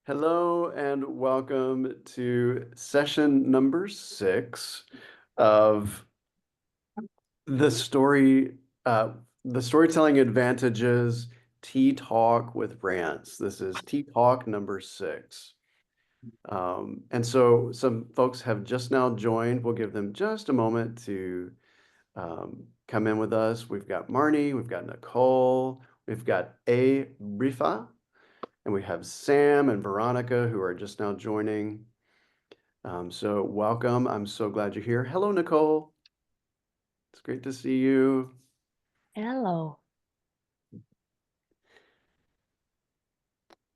Hello and welcome to session number 6 of the story, the storytelling advantages Tea Talk with Rants. This is Tea Talk number 6. And so some folks have just now joined. We'll give them just a moment to come in with us. We've got Marnie, we've got Nicole, we've got A. Rifa, and we have Sam and Veronica who are just now joining. So welcome. I'm so glad you're here. Hello, Nicole. It's great to see you. Hello.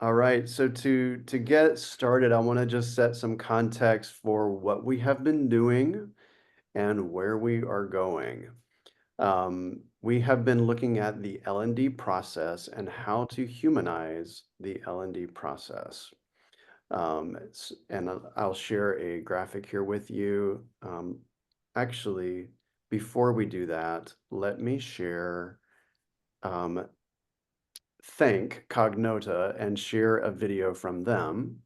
All right. So to get started, I want to just set some context for what we have been doing and where we are going. We have been looking at the L&D process and how to humanize the L&D process. And I'll share a graphic here with you. Actually, before we do that, let me share, thank Cognota and share a video from them.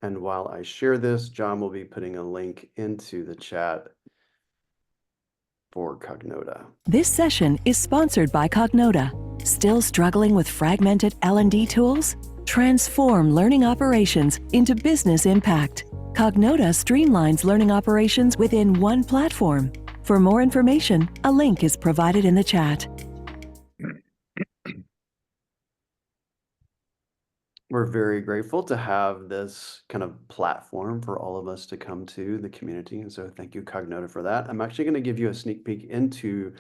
And while I share this, John will be putting a link into the chat for Cognota. This session is sponsored by Cognota. Still struggling with fragmented L&D tools? Transform learning operations into business impact. Cognota streamlines learning operations within one platform. For more information, a link is provided in the chat. We're very grateful to have this kind of platform for all of us to come to the community. And so thank you, Cognota, for that. I'm actually going to give you a sneak peek into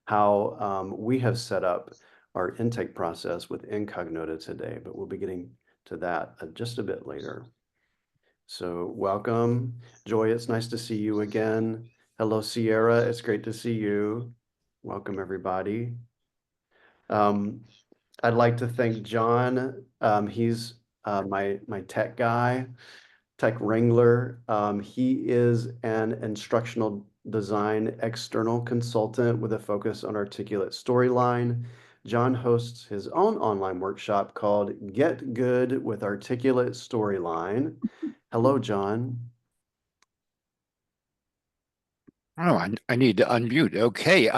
how we have set up our intake process within Cognota today, but we'll be getting to that just a bit later. So welcome. Joy, it's nice to see you again. Hello, Sierra. It's great to see you. Welcome, everybody. I'd like to thank John. He's my tech guy, tech wrangler. He is an instructional design external consultant with a focus on articulate storyline. John hosts his own online workshop called Get Good with Articulate Storyline. Hello, John. Oh, I need to unmute. Okay.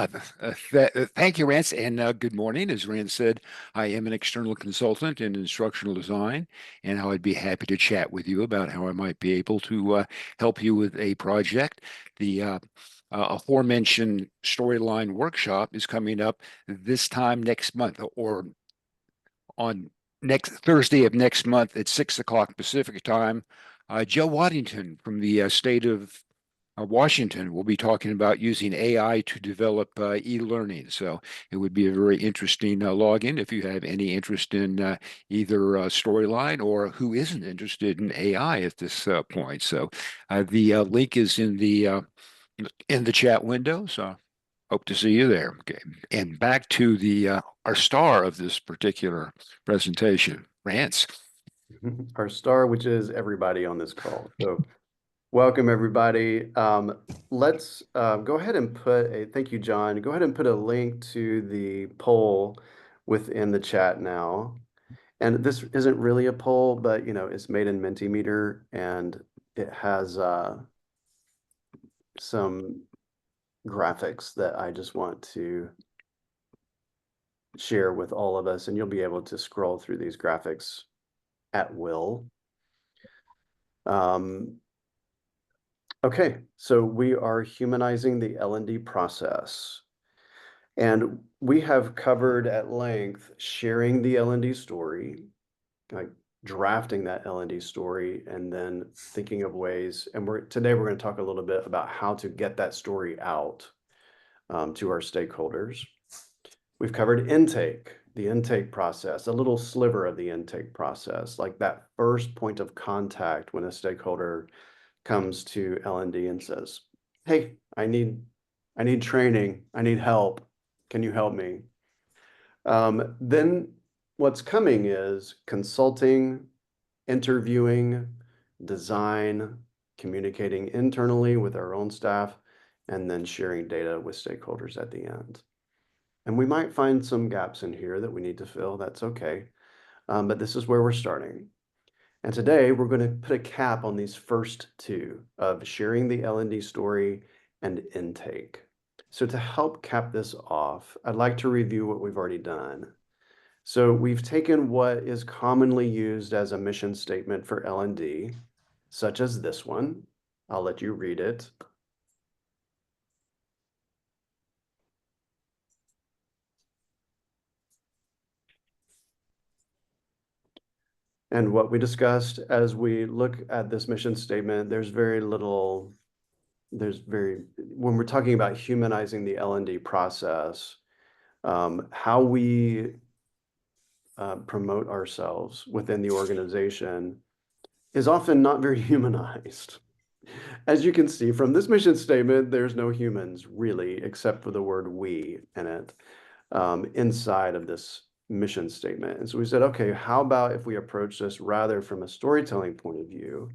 Thank you, Rance, and good morning. As Rance said, I am an external consultant in instructional design, and I would be happy to chat with you about how I might be able to help you with a project. The aforementioned storyline workshop is coming up this time next month, or on next Thursday of next month at 6 o'clock Pacific time. Joe Waddington from the state of Washington will be talking about using AI to develop e-learning. So it would be a very interesting login if you have any interest in either storyline or who isn't interested in AI at this point. So the link is in the chat window. So hope to see you there. Okay. And back to the our star of this particular presentation, Rance. Our star, which is everybody on this call. So welcome, everybody. Let's go ahead and thank you, John. Go ahead and put a link to the poll within the chat now. And this isn't really a poll, but it's made in Mentimeter and it has some graphics that I just want to share with all of us, and you'll be able to scroll through these graphics at will. Okay, so we are humanizing the L&D process. And we have covered at length sharing the L&D story, like drafting that L&D story, and then thinking of ways. And today we're going to talk a little bit about how to get that story out to our stakeholders. We've covered intake, the intake process, a little sliver of the intake process, like that first point of contact when a stakeholder comes to L&D and says, "Hey, I need training. I need help. Can you help me?" Then what's coming is consulting, interviewing, design, communicating internally with our own staff, and then sharing data with stakeholders at the end. And we might find some gaps in here that we need to fill. That's okay. But this is where we're starting. And today we're going to put a cap on these first two of sharing the L&D story and intake. So to help cap this off, I'd like to review what we've already done. So we've taken what is commonly used as a mission statement for L&D, such as this one. I'll let you read it. And what we discussed as we look at this mission statement, when we're talking about humanizing the L&D process, how we promote ourselves within the organization is often not very humanized. As you can see from this mission statement, there's no humans really, except for the word we in it, inside of this mission statement. And so we said, okay, how about if we approach this rather from a storytelling point of view?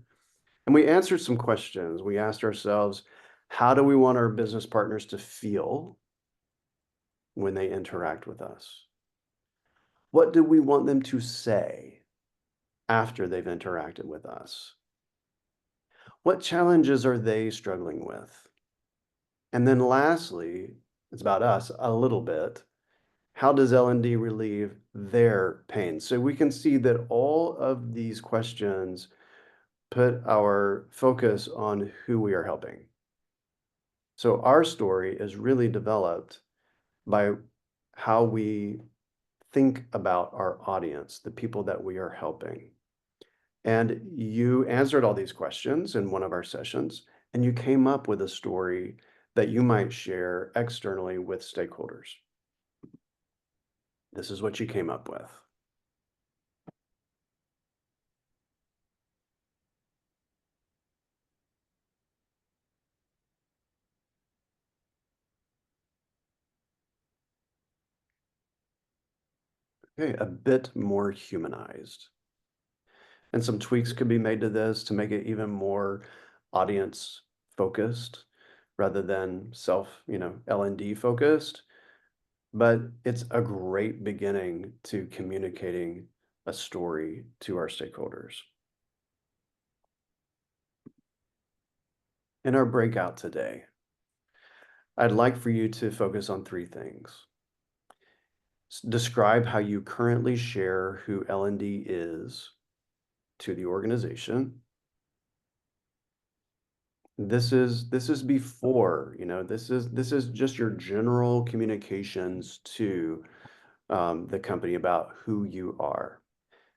And we answered some questions. We asked ourselves, how do we want our business partners to feel when they interact with us? What do we want them to say after they've interacted with us? What challenges are they struggling with? And then lastly, it's about us a little bit. How does L&D relieve their pain? So we can see that all of these questions put our focus on who we are helping. So our story is really developed by how we think about our audience, the people that we are helping. And you answered all these questions in one of our sessions, and you came up with a story that you might share externally with stakeholders. This is what you came up with. Okay, a bit more humanized. And some tweaks could be made to this to make it even more audience focused rather than L&D focused. But it's a great beginning to communicating a story to our stakeholders. In our breakout today, I'd like for you to focus on three things. Describe how you currently share who L&D is to the organization. This is before, this is just your general communications to the company about who you are.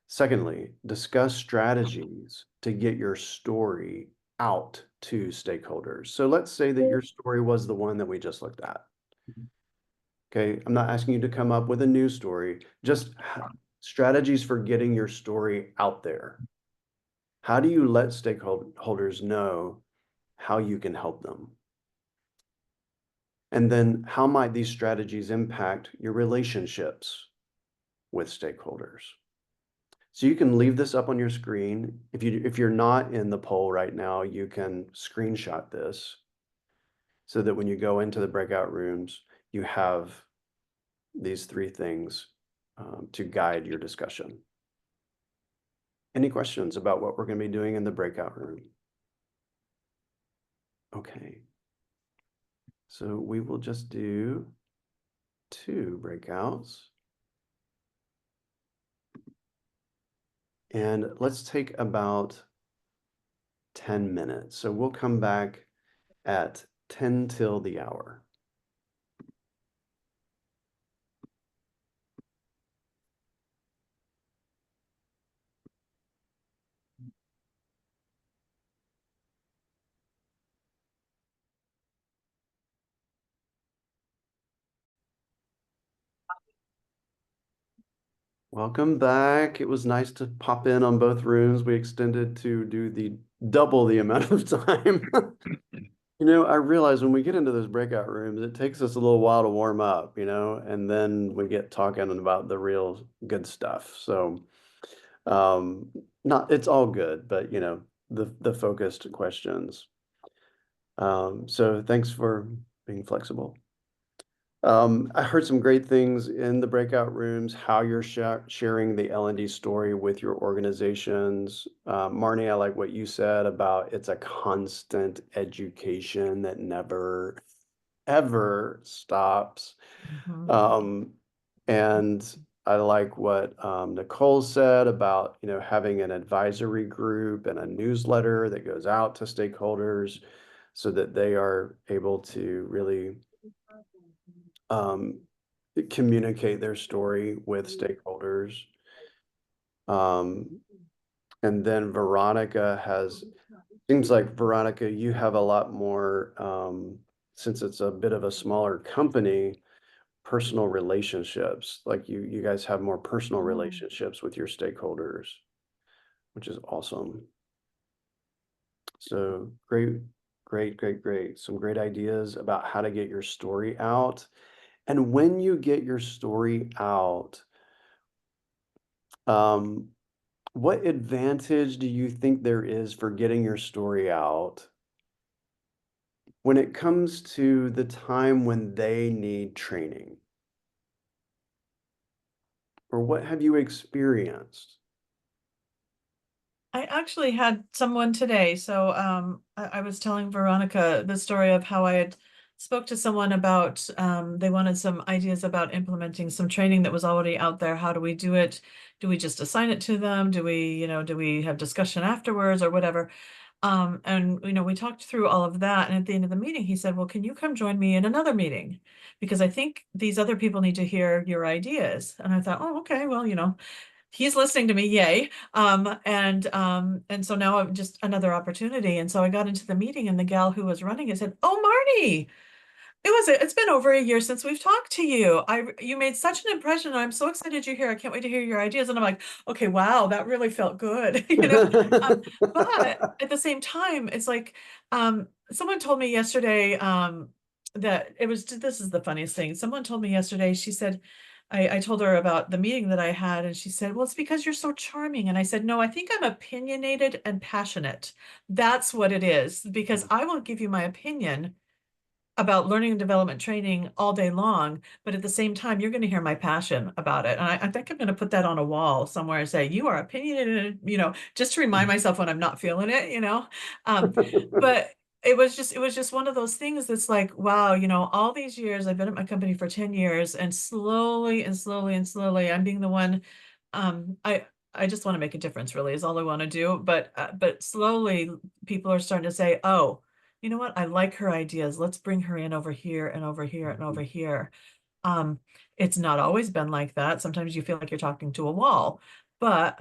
Secondly, discuss strategies to get your story out to stakeholders. So let's say that your story was the one that we just looked at. Okay, I'm not asking you to come up with a new story, just strategies for getting your story out there. How do you let stakeholders know how you can help them? And then how might these strategies impact your relationships with stakeholders? So you can leave this up on your screen. If you're not in the poll right now, you can screenshot this so that when you go into the breakout rooms, you have these three things to guide your discussion. Any questions about what we're going to be doing in the breakout room? Okay. So we will just do 2 breakouts. And let's take about 10 minutes. So we'll come back at 10 till the hour. Welcome back. It was nice to pop in on both rooms. We extended to do double the amount of time. I realize when we get into those breakout rooms, it takes us a little while to warm up, and then we get talking about the real good stuff. So, it's all good, but the focused questions. So thanks for being flexible. I heard some great things in the breakout rooms, how you're sharing the L&D story with your organizations. Marnie, I like what you said about it's a constant education that never, ever stops. And I like what Nicole said about, having an advisory group and a newsletter that goes out to stakeholders so that they are able to really communicate their story with stakeholders. And then seems like Veronica, you have a lot more, since it's a bit of a smaller company, personal relationships. Like you guys have more personal relationships with your stakeholders, which is awesome. So great. Some great ideas about how to get your story out. And when you get your story out, what advantage do you think there is for getting your story out when it comes to the time when they need training? Or what have you experienced? I actually had someone today. So I was telling Veronica the story of how I had spoke to someone about they wanted some ideas about implementing some training that was already out there. How do we do it? Do we just assign it to them? Do we have discussion afterwards or whatever? And we talked through all of that. And at the end of the meeting, he said, well, can you come join me in another meeting? Because I think these other people need to hear your ideas. And I thought, oh, okay, well, he's listening to me, yay. And so now I'm just another opportunity. And so I got into the meeting and the gal who was running it said, oh, Marnie, it's been over a year since we've talked to you. You made such an impression. I'm so excited you're here. I can't wait to hear your ideas. And I'm like, okay, wow, that really felt good. But at the same time, it's like, someone told me yesterday, this is the funniest thing. Someone told me yesterday, she said, I told her about the meeting that I had, and she said, well, it's because you're so charming. And I said, no, I think I'm opinionated and passionate. That's what it is, because I will give you my opinion about learning and development training all day long, but at the same time, you're going to hear my passion about it. And I think I'm going to put that on a wall somewhere and say, you are opinionated, just to remind myself when I'm not feeling it. But it was just one of those things that's like, wow, all these years I've been at my company for 10 years, and slowly and slowly and slowly, I'm being the one, I just want to make a difference, really, is all I want to do. But slowly people are starting to say, oh, you know what? I like her ideas. Let's bring her in over here and over here and over here. It's not always been like that. Sometimes you feel like you're talking to a wall, but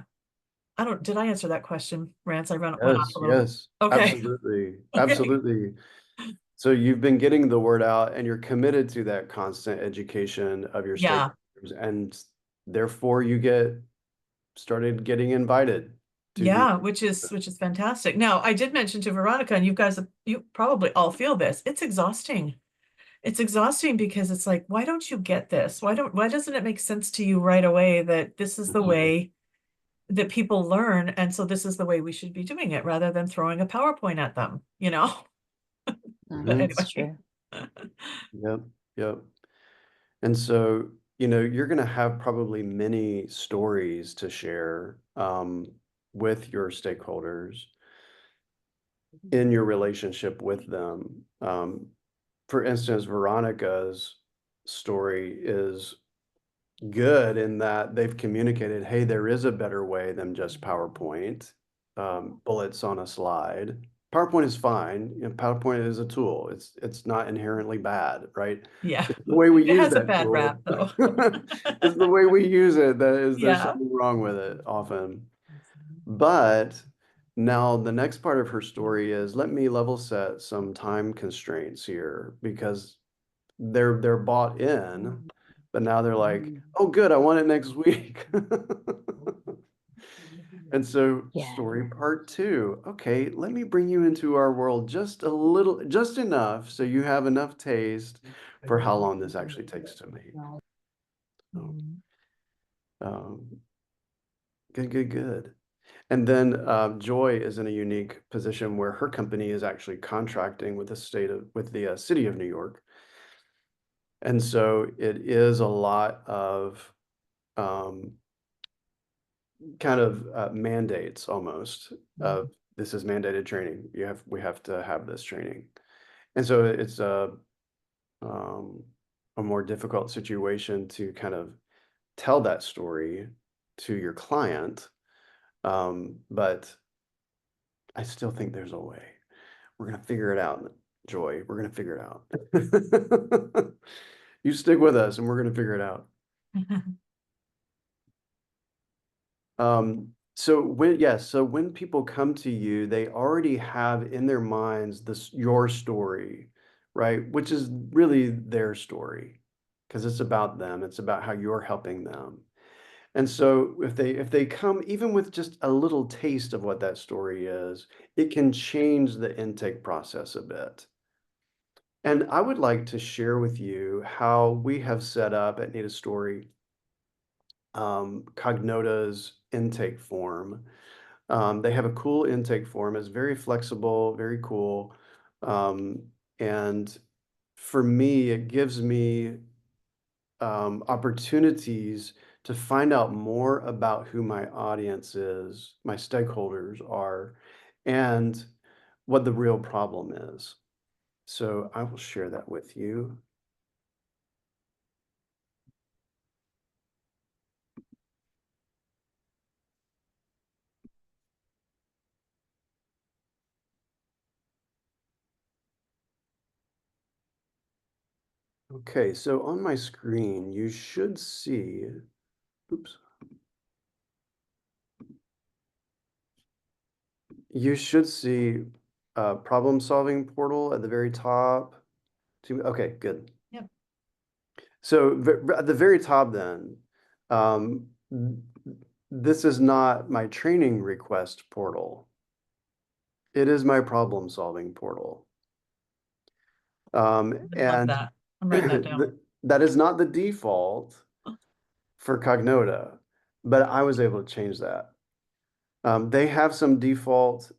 did I answer that question, Rance? I went off a little. Yes, Okay. absolutely. Okay. Absolutely. So you've been getting the word out and you're committed to that constant education of your Yeah. stakeholders, and therefore you started getting invited to Yeah, which is fantastic. Now, I did mention to Veronica, and you probably all feel this. It's exhausting. It's exhausting because it's like, why don't you get this? Why doesn't it make sense to you right away that this is the way that people learn, and so this is the way we should be doing it, rather than throwing a PowerPoint at them, But That's anyway. true. Yep. And so, you're going to have probably many stories to share with your stakeholders in your relationship with them. For instance, Veronica's story is good in that they've communicated, hey, there is a better way than just PowerPoint, bullets on a slide. PowerPoint is fine. PowerPoint is a tool. It's not inherently bad, right? Yeah. It's the way we It use has a that bad tool. rap, though. It's the way we use it there's Yeah. something wrong with it often. But now the next part of her story is, let me level set some time constraints here, because they're bought in, but now they're like, oh, good, I want it next week. And so Yeah. story part 2, okay, let me bring you into our world just a little, just enough so you have enough taste for how long this actually takes to make. So, good. And then Joy is in a unique position where her company is actually contracting with the city of New York And so it is a lot of kind of mandates almost of this is mandated training. We have to have this training. And so it's a more difficult situation to kind of tell that story to your client. But I still think there's a way. We're going to figure it out, Joy. We're going to figure it out. You stick with us and we're going to figure it out. So when people come to you, they already have in their minds your story, right? Which is really their story because it's about them. It's about how you're helping them. And so if they come even with just a little taste of what that story is, it can change the intake process a bit. And I would like to share with you how we have set up at Need a Story Cognota's intake form. They have a cool intake form. It's very flexible, very cool. And for me, it gives me opportunities to find out more about who my audience is, my stakeholders are, and what the real problem is. So I will share that with you. Okay, so on my screen, you should see, oops. You should see a problem solving portal at the very top. Okay, good. Yep. So at the very top then, this is not my training request portal. It is my problem solving portal. I love And that. I'm writing that down. that is not the default for Cognota, but I was able to change that. They have some default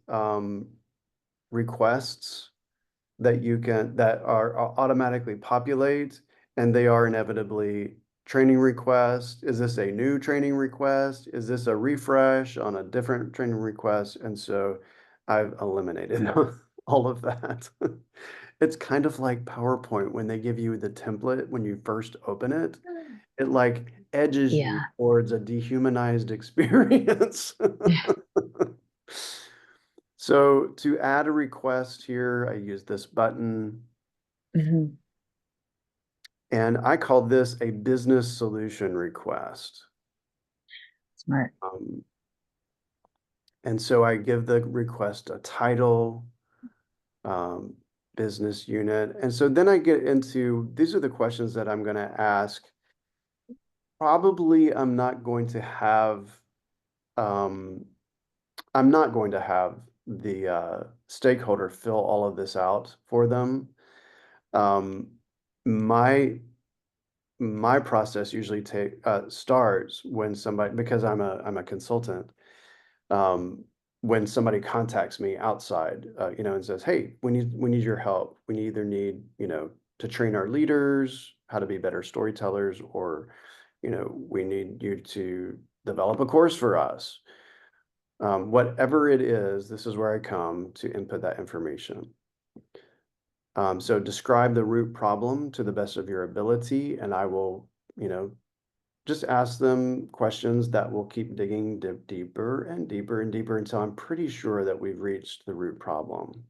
requests that are automatically populate, and they are inevitably training requests. Is this a new training request? Is this a refresh on a different training request? And so I've eliminated all of that. It's kind of like PowerPoint when they give you the template when you first open it. It like edges you Yeah. towards a dehumanized experience. So to add a request here, I use this button. Mhm. And I call this a business solution request. Smart. And so I give the request a title, business unit. And so then I get into, these are the questions that I'm going to ask. Probably I'm not going to have the stakeholder fill all of this out for them. My process usually starts when somebody, because I'm a consultant, when somebody contacts me outside, and says, "Hey, we need your help. We either need, to train our leaders how to be better storytellers, or, we need you to develop a course for us." Whatever it is, this is where I come to input that information. So describe the root problem to the best of your ability, and I will, just ask them questions that will keep digging deeper and deeper and deeper until I'm pretty sure that we've reached the root problem.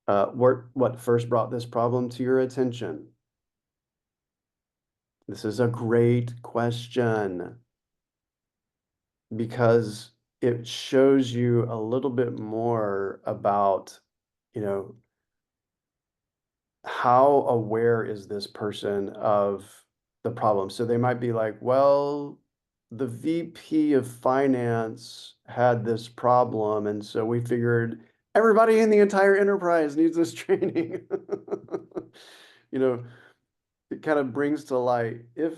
What first brought this problem to your attention? This is a great question because it shows you a little bit more about, how aware is this person of the problem? So they might be like, well, the VP of finance had this problem, and so we figured everybody in the entire enterprise needs this training. It kind of brings to light if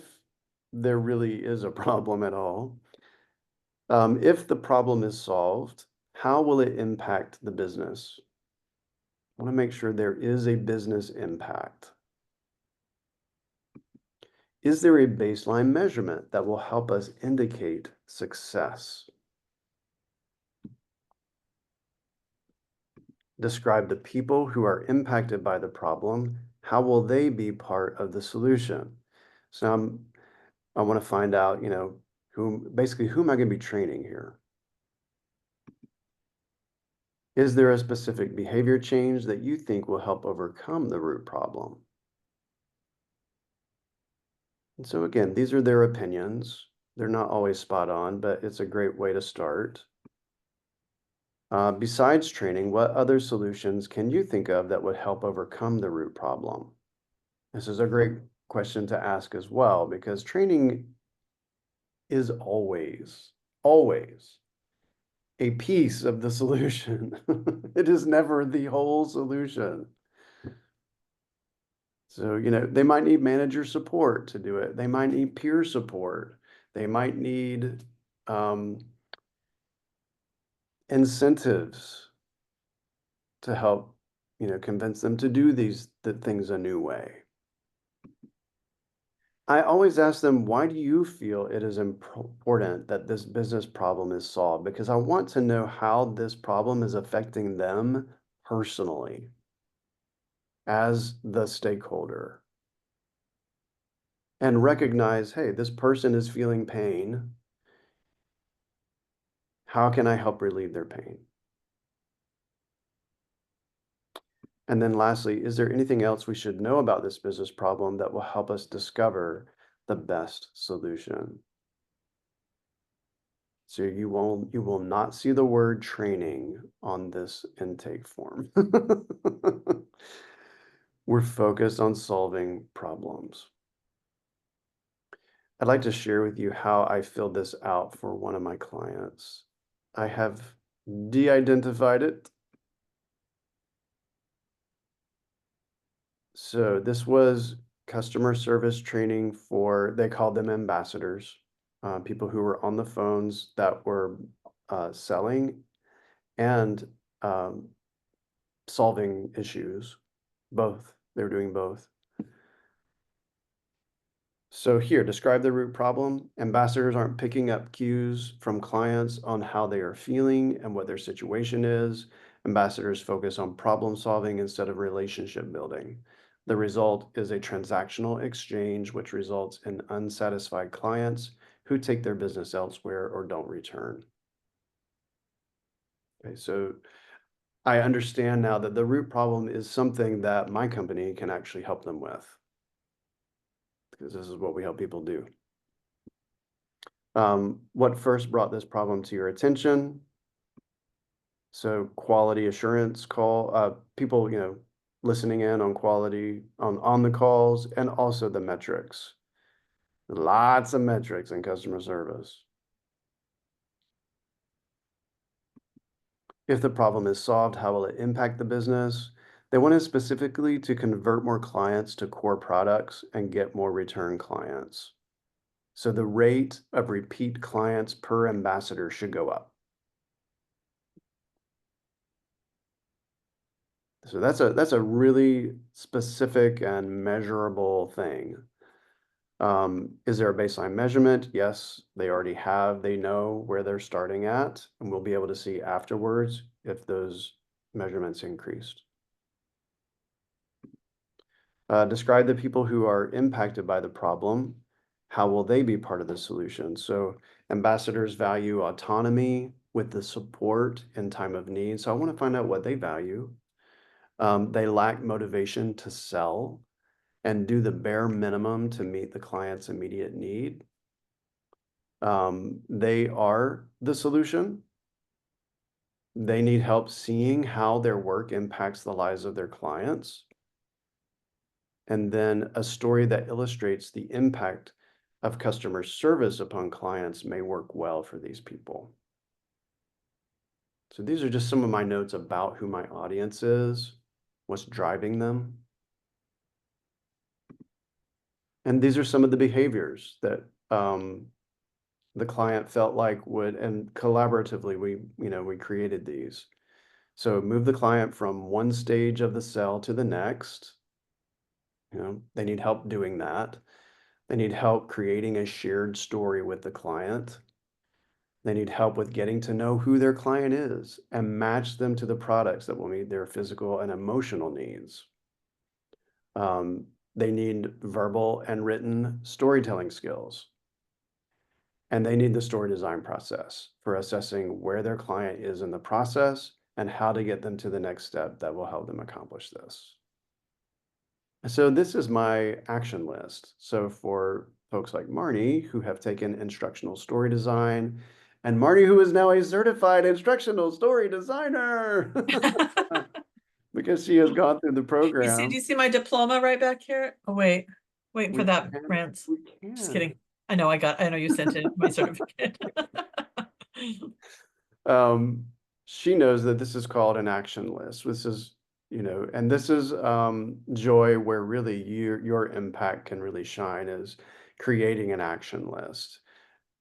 there really is a problem at all. If the problem is solved, how will it impact the business? I want to make sure there is a business impact. Is there a baseline measurement that will help us indicate success? Describe the people who are impacted by the problem. How will they be part of the solution? So I want to find out, who am I going to be training here? Is there a specific behavior change that you think will help overcome the root problem? And so again, these are their opinions. They're not always spot on, but it's a great way to start. Besides training, what other solutions can you think of that would help overcome the root problem? This is a great question to ask as well, because training is always a piece of the solution. It is never the whole solution. So, they might need manager support to do it. They might need peer support. They might need incentives to help, convince them to do the things a new way. I always ask them, why do you feel it is important that this business problem is solved? Because I want to know how this problem is affecting them personally as the stakeholder. And recognize, hey, this person is feeling pain. How can I help relieve their pain? And then lastly, is there anything else we should know about this business problem that will help us discover the best solution? So you will not see the word training on this intake form. We're focused on solving problems. I'd like to share with you how I filled this out for one of my clients. I have de-identified it. So this was customer service training for, they called them ambassadors, people who were on the phones that were selling and solving issues, both. They were doing both. So here, describe the root problem. Ambassadors aren't picking up cues from clients on how they are feeling and what their situation is. Ambassadors focus on problem solving instead of relationship building. The result is a transactional exchange, which results in unsatisfied clients who take their business elsewhere or don't return. Okay, so I understand now that the root problem is something that my company can actually help them with, because this is what we help people do. What first brought this problem to your attention? So quality assurance call, people, listening in on quality on the calls, and also the metrics. Lots of metrics in customer service. If the problem is solved, how will it impact the business? They wanted specifically to convert more clients to core products and get more return clients. So the rate of repeat clients per ambassador should go up. So that's a really specific and measurable thing. Is there a baseline measurement? Yes, they already have. They know where they're starting at, and we'll be able to see afterwards if those measurements increased. Describe the people who are impacted by the problem. How will they be part of the solution? So ambassadors value autonomy with the support in time of need. So I want to find out what they value. They lack motivation to sell and do the bare minimum to meet the client's immediate need. They are the solution. They need help seeing how their work impacts the lives of their clients. And then a story that illustrates the impact of customer service upon clients may work well for these people. So these are just some of my notes about who my audience is, what's driving them. And these are some of the behaviors that the client felt like would, and collaboratively, we created these. So move the client from one stage of the sell to the next. They need help doing that. They need help creating a shared story with the client. They need help with getting to know who their client is and match them to the products that will meet their physical and emotional needs. They need verbal and written storytelling skills. And they need the story design process for assessing where their client is in the process and how to get them to the next step that will help them accomplish this. So this is my action list. So for folks like Marnie, who have taken instructional story design, and Marnie, who is now a certified instructional story designer, because she has gone through the Do program. you see my diploma right back here? Oh, wait, waiting for We that, can- Rance. we Just can. kidding. I know you sent it, my certificate. She knows that this is called an action list. This is, and this is Joy, where really your impact can really shine, is creating an action list.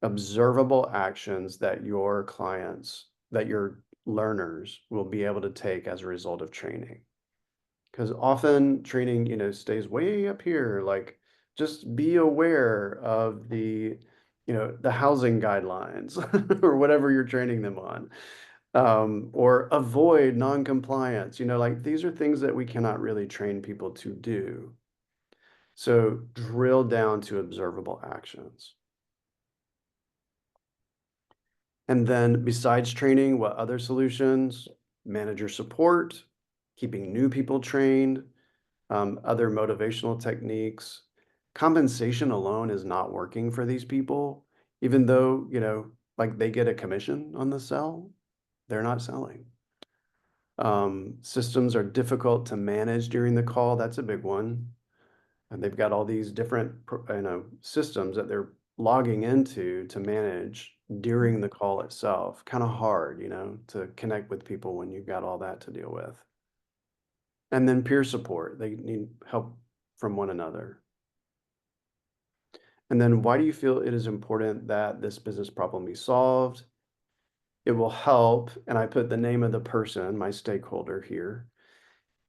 Observable actions that your clients, that your learners will be able to take as a result of training. Because often training, stays way up here, like just be aware of the housing guidelines or whatever you're training them on, or avoid non-compliance. Like these are things that we cannot really train people to do. So drill down to observable actions. And then besides training, what other solutions? Manager support, keeping new people trained, other motivational techniques. Compensation alone is not working for these people, even though, like they get a commission on the sell, they're not selling. Systems are difficult to manage during the call. That's a big one. And they've got all these different, systems that they're logging into to manage during the call itself. Kind of hard, to connect with people when you've got all that to deal with. And then peer support. They need help from one another. And then why do you feel it is important that this business problem be solved? It will help, and I put the name of the person, my stakeholder here.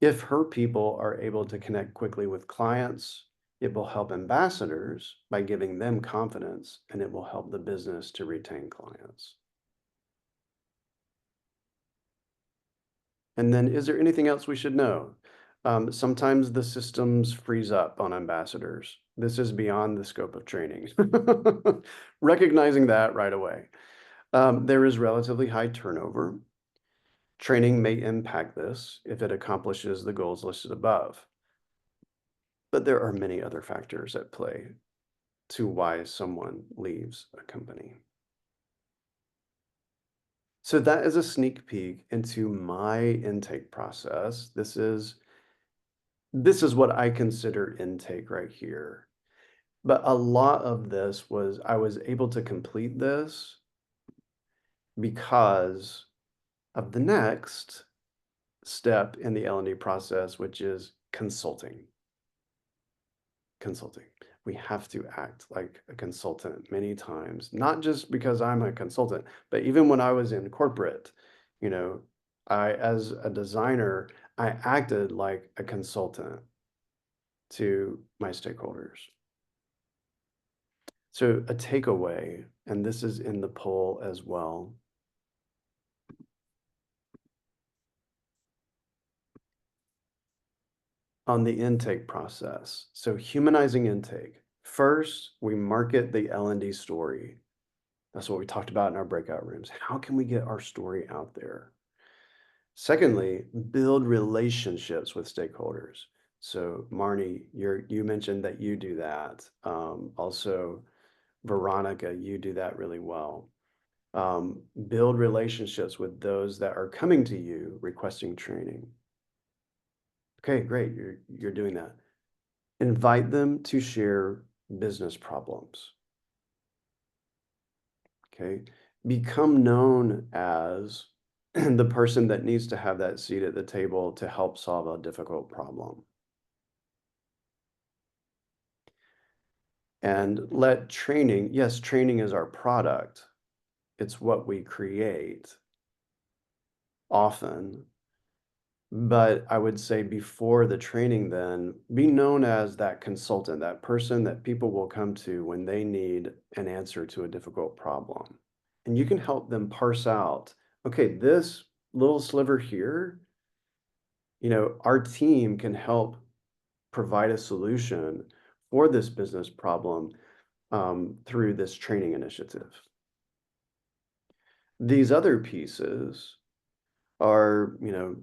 If her people are able to connect quickly with clients, it will help ambassadors by giving them confidence, and it will help the business to retain clients. And then is there anything else we should know? Sometimes the systems freeze up on ambassadors. This is beyond the scope of training. Recognizing that right away. There is relatively high turnover. Training may impact this if it accomplishes the goals listed above. But there are many other factors at play to why someone leaves a company. So that is a sneak peek into my intake process. This is what I consider intake right here. But a lot of this was, I was able to complete this because of the next step in the L&D process, which is consulting. We have to act like a consultant many times, not just because I'm a consultant, but even when I was in corporate, as a designer, I acted like a consultant to my stakeholders. So a takeaway, and this is in the poll as well. On the intake process. So humanizing intake. First, we market the L&D story. That's what we talked about in our breakout rooms. How can we get our story out there? Secondly, build relationships with stakeholders. So Marnie, you mentioned that you do that. Also, Veronica, you do that really well. Build relationships with those that are coming to you requesting training. Okay, great, you're doing that. Invite them to share business problems. Okay, become known as the person that needs to have that seat at the table to help solve a difficult problem. And let training, yes, training is our product. It's what we create often, But I would say before the training, then be known as that consultant, that person that people will come to when they need an answer to a difficult problem. And you can help them parse out, okay, this little sliver here, our team can help provide a solution for this business problem through this training initiative. These other pieces are,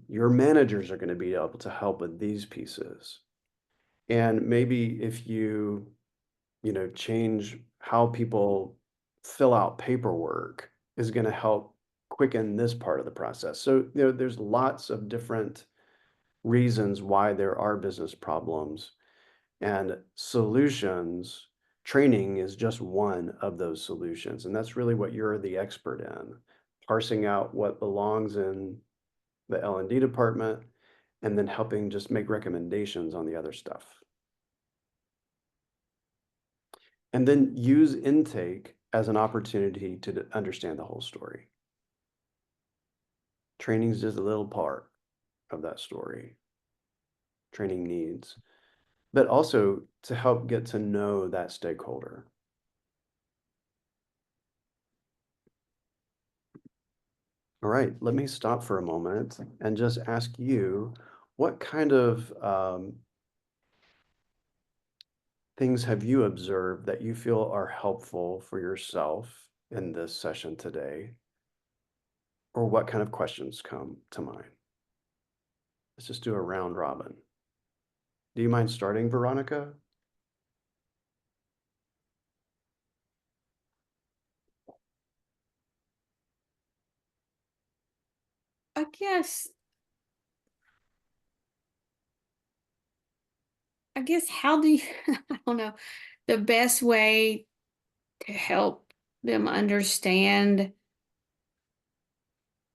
your managers are going to be able to help with these pieces. And maybe if change how people fill out paperwork is going to help quicken this part of the process. So, there's lots of different reasons why there are business problems, and solutions. Training is just one of those solutions. And that's really what you're the expert in, parsing out what belongs in the L&D department, and then helping just make recommendations on the other stuff. And then use intake as an opportunity to understand the whole story. Training is just a little part of that story. Training needs, but also to help get to know that stakeholder. All right, let me stop for a moment and just ask you, what kind of things have you observed that you feel are helpful for yourself in this session today? Or what kind of questions come to mind? Let's just do a round robin. Do you mind starting, Veronica? I guess how do you, I don't know, the best way to help them understand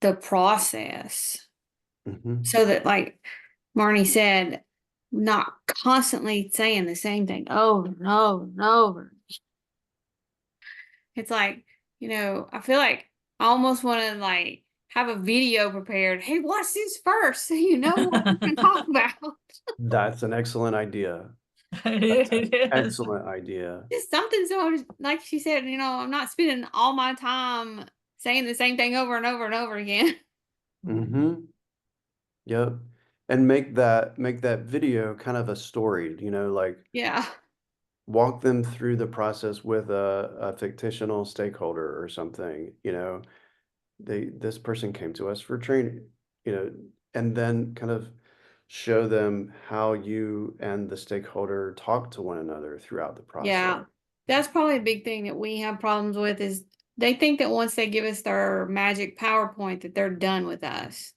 the process Mm-hmm. so that, like Marnie said, not constantly saying the same thing over and over and over. It's like, I feel like I almost want to like have a video prepared. Hey, watch this first so you know what we're going to talk about. That's an excellent idea. It is. Excellent idea. Just something so, like she said, I'm not spending all my time saying the same thing over and over and over again. Mm-hmm. Yep. And make that video kind of a story, like Yeah. walk them through the process with a fictional stakeholder or something. This person came to us for training, and then kind of show them how you and the stakeholder talk to one another throughout the process. Yeah. That's probably a big thing that we have problems with is they think that once they give us their magic PowerPoint that they're done with us.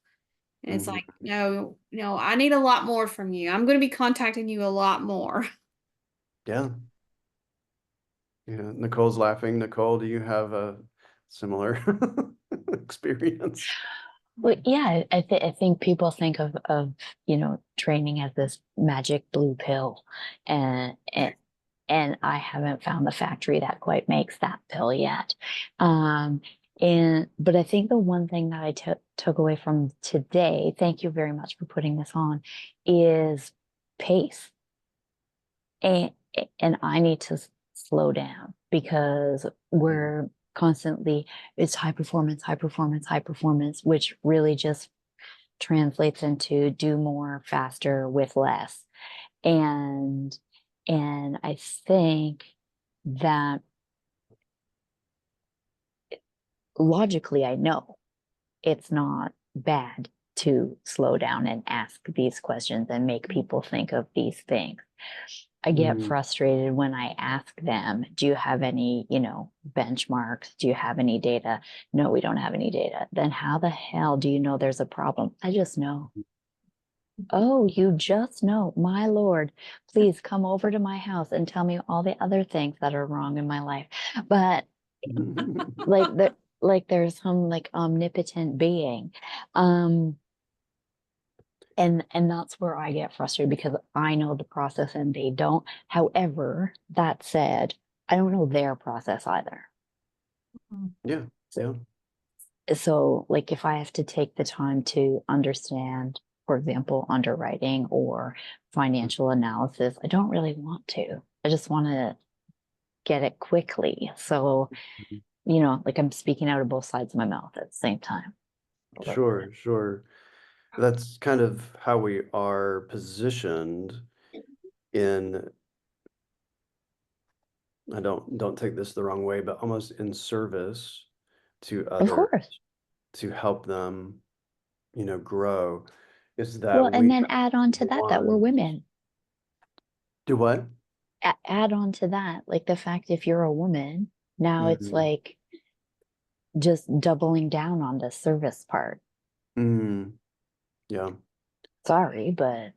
And it's Mhm. like, no, I need a lot more from you. I'm going to be contacting you a lot more. Yeah. Nicole's laughing. Nicole, do you have a similar experience? Well, yeah, I think people think of training as this magic blue pill, and I haven't found the factory that quite makes that pill yet. But I think the one thing that I took away from today, thank you very much for putting this on, is pace. And I need to slow down because we're constantly, it's high performance, high performance, high performance, which really just translates into do more faster with less. And I think that logically, I know it's not bad to slow down and ask these questions and make people think of these things. I get Mhm. frustrated when I ask them, do you have any, benchmarks? Do you have any data? No, we don't have any data. Then how the hell do you know there's a problem? I just know. Oh, you just know. My Lord, please come over to my house and tell me all the other things that are wrong in my life. But like there's some like omnipotent being. And that's where I get frustrated because I know the process and they don't. However, that said, I don't know their process either. Yeah. So like if I have to take the time to understand for example, underwriting or financial analysis. I don't really want to. I just want to get it quickly. So, you know, like I'm speaking out of both sides of my mouth at the same time. a little Sure, bit. sure. That's kind of how we are positioned in, I don't take this the wrong way, but almost in service to Of others course. to help them, grow. Is Well, that and we then have add on to that we're one women. do what? Add on to that, like the fact if you're a woman, now it's Mhm. like just doubling down on the service part. Mm, yeah. Sorry, but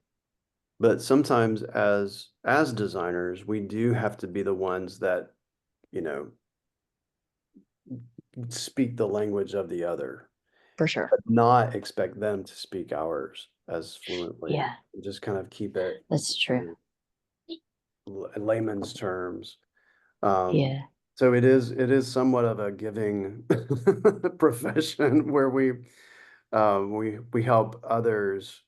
But sometimes as designers, we do have to be the ones that, you know, speak the language of the other, for sure. but not expect them to speak ours as fluently. Yeah, Just kind of keep it that's true. in layman's terms. Um, Yeah. so it is somewhat of a giving profession where we help others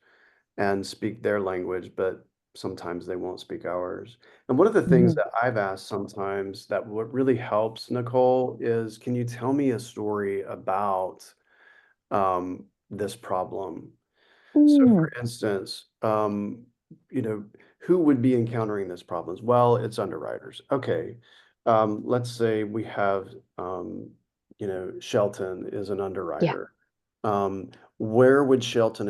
and speak their language, but sometimes they won't speak ours. And one of the things Mhm. that I've asked sometimes that what really helps, Nicole, is can you tell me a story about this problem? So Mm, for instance, who would be encountering this problems? Well, it's underwriters. Okay. Let's say we have, Shelton is an yeah. underwriter. Where would Shelton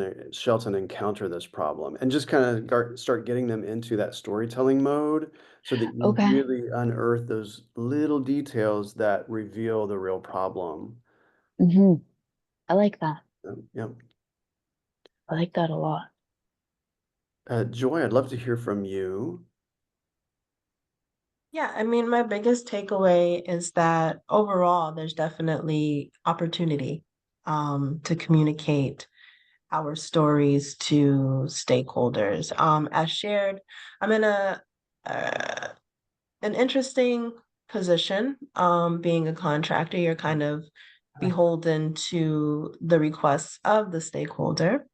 encounter this problem? And just kind of start getting them into that storytelling mode so that you Okay. really unearth those little details that reveal the real problem. Hmm. I like that. Yep. I like that a lot. Joy, I'd love to hear from you. Yeah, I mean, my biggest takeaway is that overall, there's definitely opportunity to communicate our stories to stakeholders. As shared, I'm in uh, an interesting position. Being a contractor, you're kind of beholden to the requests of the stakeholder.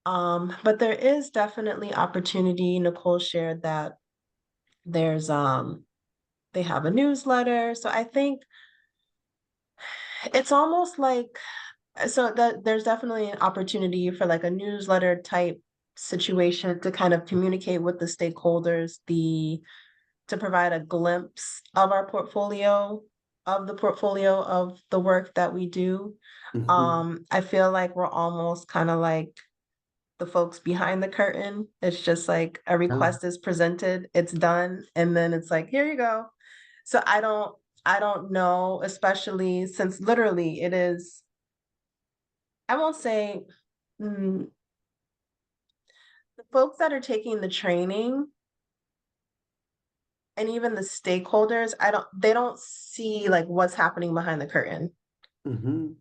But there is definitely opportunity. Nicole shared that there's they have a newsletter. So I think it's almost like so that there's definitely an opportunity for like a newsletter type situation to kind of communicate with the stakeholders, to provide a glimpse of our portfolio, of the portfolio of the work that we do. Mhm. I feel like we're almost kind of like the folks behind the curtain. It's just like a Yeah. request is presented, it's done, and then it's like, here you go. So I don't know, especially since literally it is, I won't say the folks that are taking the training and even the stakeholders, they don't see like what's happening behind the curtain. Mhm.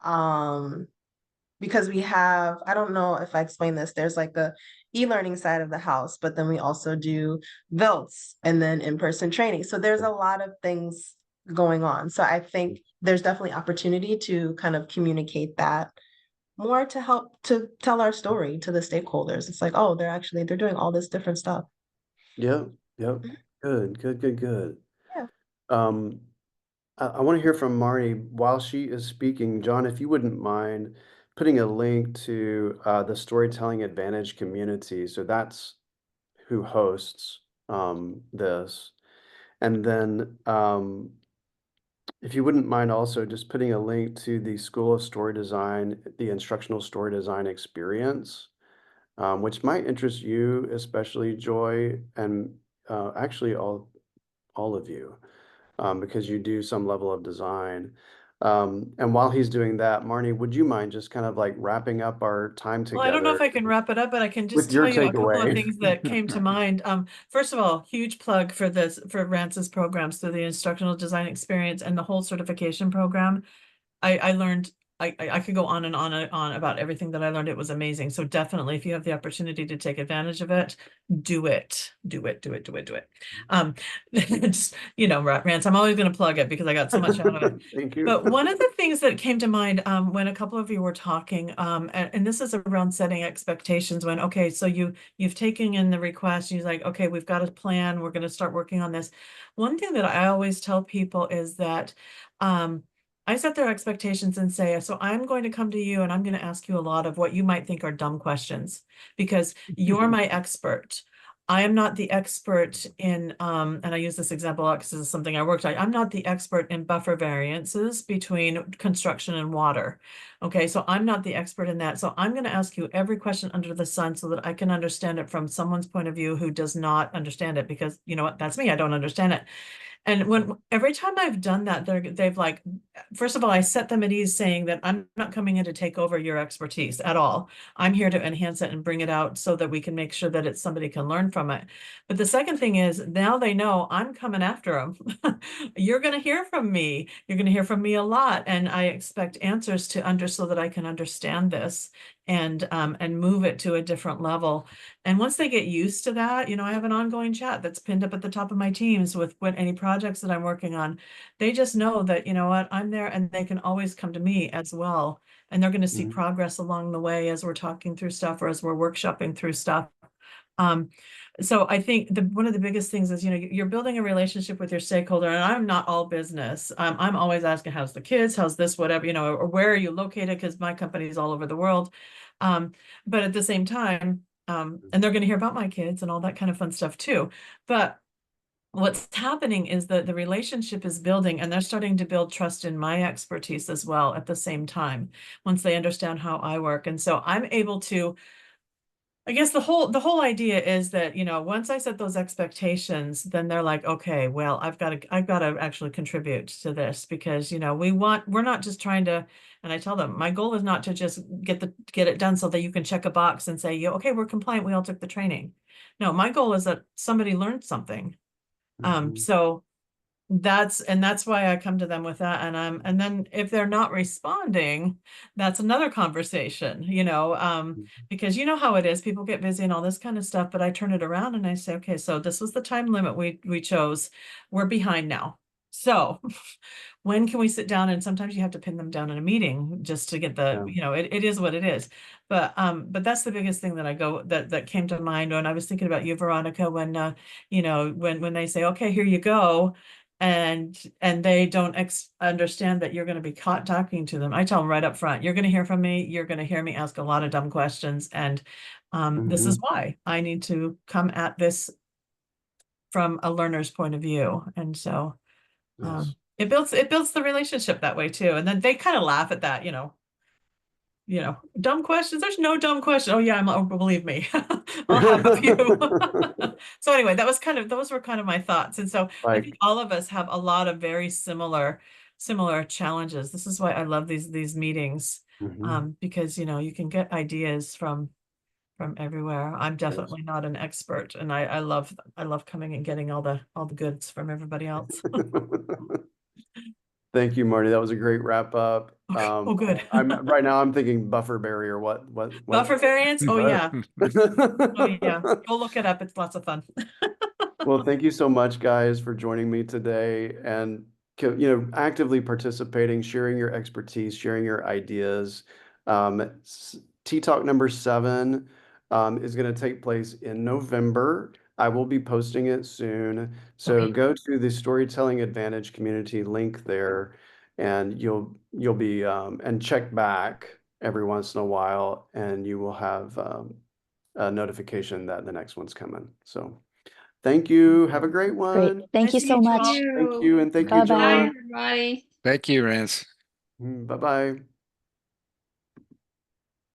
Um, because we have, I don't know if I explained this, there's like the e-learning side of the house, but then we also do VILTs and then in-person training. So there's a lot of things going on. So I think there's definitely opportunity to kind of communicate that more to help to tell our story to the stakeholders. It's like, oh, they're doing all this different stuff. Yep. Yep. Mhm. Good, good, good, good. Yeah. Um, I want to hear from Marnie while she is speaking. John, if you wouldn't mind putting a link to the Storytelling Advantage community. So that's who hosts this. And then if you wouldn't mind also just putting a link to the School of Story Design, the instructional story design experience, which might interest you, especially Joy, and actually all of you, because you do some level of design. And while he's doing that, Marnie, would you mind just kind of like wrapping up our time Well, I don't know together if I can wrap it up, but I can with just your tell you a couple of takeaway? things that came to mind. First of all, huge plug for Rance's programs through the instructional design experience and the whole certification program. I learned I could go on and on and on about everything that I learned. It was amazing. So definitely, if you have the opportunity to take advantage of it, do it. Do it. Do it. Do it. Do it. Just, Rance, I'm always going to plug it because I got so much out of it. Thank you. But one of the things that came to mind when a couple of you were talking, and this is around setting expectations. When okay, so you've taken in the request, you're like, okay, we've got a plan. We're going to start working on this. One thing that I always tell people is that I set their expectations and say, so I'm going to come to you and I'm going to ask you a lot of what you might think are dumb questions because you're my expert. I am not the expert in, and I use this example because this is something I worked on. I'm not the expert in buffer variances between construction and water. Okay, so I'm not the expert in that. So I'm going to ask you every question under the sun so that I can understand it from someone's point of view who does not understand it because you know what, that's me. I don't understand it. And every time I've done that, they've like, first of all, I set them at ease saying that I'm not coming in to take over your expertise at all. I'm here to enhance it and bring it out so that we can make sure that somebody can learn from it. But the second thing is now they know I'm coming after them. You're going to hear from me. You're going to hear from me a lot. And I expect answers so that I can understand this and move it to a different level. And once they get used to that, I have an ongoing chat that's pinned up at the top of my Teams with any projects that I'm working on. They just know that, I'm there and they can always come to me as well. And they're going to see progress along the way as we're talking through stuff or as we're workshopping through stuff. So I think one of the biggest things is, you're building a relationship with your stakeholder, and I'm not all business. I'm always asking, how's the kids, how's this, whatever, or where are you located? Because my company is all over the world. But at the same time, and they're going to hear about my kids and all that kind of fun stuff too. But what's happening is that the relationship is building and they're starting to build trust in my expertise as well at the same time, once they understand how I work. And so I'm able to, I guess the whole idea is that, once I set those expectations, then they're like, okay, well, I've got to actually contribute to this because, we're not just trying to, and I tell them, my goal is not to just get it done so that you can check a box and say, okay, we're compliant. We all took the training. No, my goal is that somebody learned something. So that's why I come to them with that. And then if they're not responding, that's another conversation, because you know how it is, people get busy and all this kind of stuff, but I turn it around and I say, okay, so this was the time limit we chose. We're behind now. So when can we sit down? And sometimes you have to pin them down in a meeting just to get it is what it is. But that's the biggest thing that came to mind when I was thinking about you, Veronica, when when they say, okay, here you go. And they don't understand that you're going to be talking to them. I tell them right up front, you're going to hear from me. You're going to hear me ask a lot of dumb questions. And this is why I need to come at this from a learner's point of view. And so it builds the relationship that way too. And then they kind of laugh at that, dumb questions. There's no dumb question. Oh yeah, believe me, I'll have a few. So anyway, those were kind of my thoughts. And so I think all of us have a lot of very similar challenges. This is why I love these meetings, because you can get ideas from everywhere. I'm definitely not an expert, and I love coming and getting all the goods from everybody else. Thank you, Marty. That was a great wrap up. Oh, good. Right now I'm thinking buffer barrier. What? Buffer variance? Oh yeah. Oh yeah. Go look it up. It's lots of fun. Well, thank you so much, guys, for joining me today and actively participating, sharing your expertise, sharing your ideas. T-Talk number 7 is going to take place in November. I will be posting it soon. So go to the Storytelling Advantage community link there, and you'll be and check back every once in a while, and you will have a notification that the next one's coming. So thank you. Have a great one. Great. Thank you so much. Thank you, and thank you, Bye-bye. John. Bye, everybody. Thank you, Rance. Bye-bye.